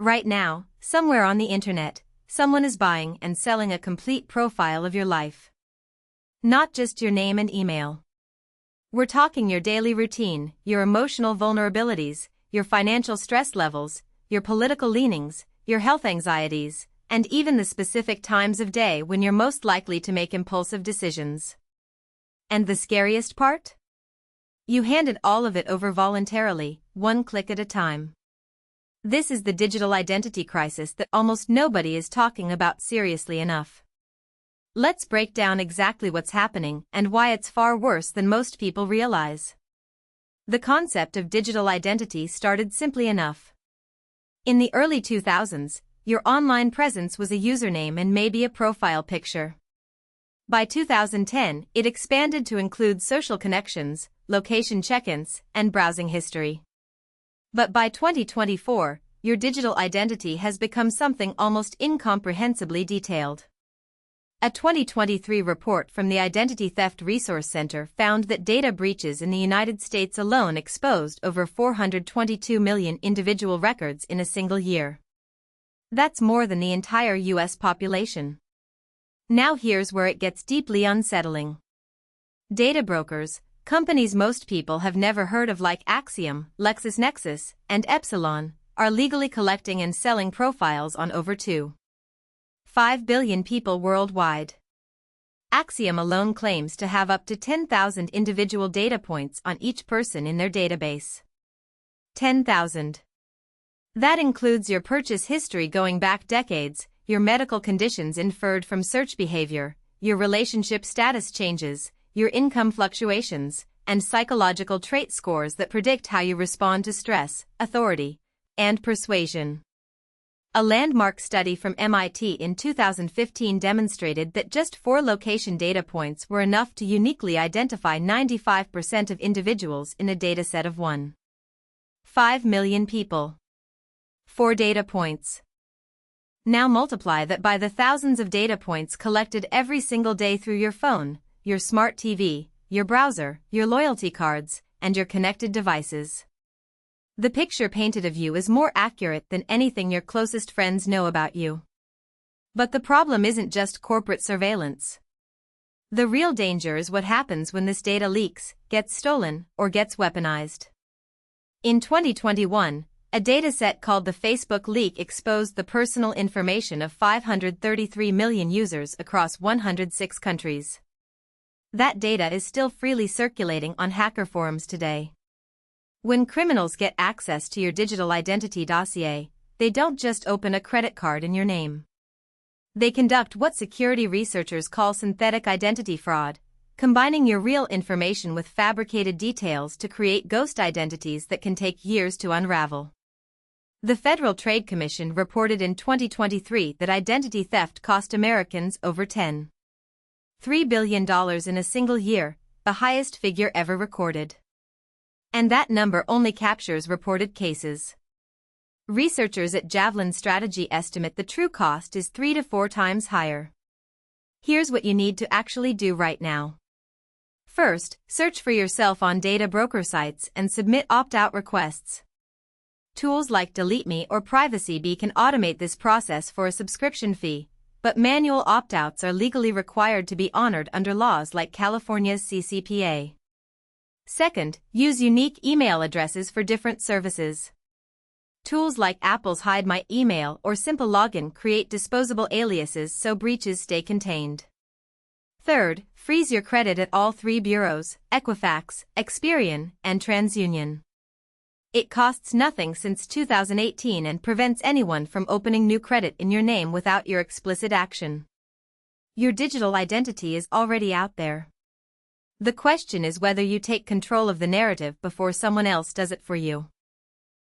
Right now, somewhere on the internet, someone is buying and selling a complete profile of your life. Not just your name and email. We're talking your daily routine, your emotional vulnerabilities, your financial stress levels, your political leanings, your health anxieties, and even the specific times of day when you're most likely to make impulsive decisions. And the scariest part? You handed all of it over voluntarily, one click at a time. This is the digital identity crisis that almost nobody is talking about seriously enough. Let's break down exactly what's happening and why it's far worse than most people realize. The concept of digital identity started simply enough. In the early 2000s, your online presence was a username and maybe a profile picture. By 2010, it expanded to include social connections, location check-ins, and browsing history. But by 2024, your digital identity has become something almost incomprehensibly detailed. A 2023 report from the Identity Theft Resource Center found that data breaches in the United States alone exposed over 422 million individual records in a single year. That's more than the entire US population. Now here's where it gets deeply unsettling. Data brokers, companies most people have never heard of like Acxiom, LexisNexis, and Epsilon, are legally collecting and selling profiles on over 2.5 billion people worldwide. Acxiom alone claims to have up to 10,000 individual data points on each person in their database. 10,000. That includes your purchase history going back decades, your medical conditions inferred from search behavior, your relationship status changes, your income fluctuations, and psychological trait scores that predict how you respond to stress, authority, and persuasion. A landmark study from MIT in 2015 demonstrated that just 4 location data points were enough to uniquely identify 95% of individuals in a dataset of 1.5 million people. 4 data points. Now multiply that by the thousands of data points collected every single day through your phone, your smart TV, your browser, your loyalty cards, and your connected devices. The picture painted of you is more accurate than anything your closest friends know about you. But the problem isn't just corporate surveillance. The real danger is what happens when this data leaks, gets stolen, or gets weaponized. In 2021, a dataset called the Facebook leak exposed the personal information of 533 million users across 106 countries. That data is still freely circulating on hacker forums today. When criminals get access to your digital identity dossier, they don't just open a credit card in your name. They conduct what security researchers call synthetic identity fraud, combining your real information with fabricated details to create ghost identities that can take years to unravel. The Federal Trade Commission reported in 2023 that identity theft cost Americans over $10.3 billion in a single year, the highest figure ever recorded. And that number only captures reported cases. Researchers at Javelin Strategy estimate the true cost is 3 to 4 times higher. Here's what you need to actually do right now. First, search for yourself on data broker sites and submit opt-out requests. Tools like DeleteMe or PrivacyBee can automate this process for a subscription fee, but manual opt-outs are legally required to be honored under laws like California's CCPA. Second, use unique email addresses for different services. Tools like Apple's Hide My Email or Simple Login create disposable aliases so breaches stay contained. Third, freeze your credit at all 3 bureaus, Equifax, Experian, and TransUnion. It costs nothing since 2018 and prevents anyone from opening new credit in your name without your explicit action. Your digital identity is already out there. The question is whether you take control of the narrative before someone else does it for you.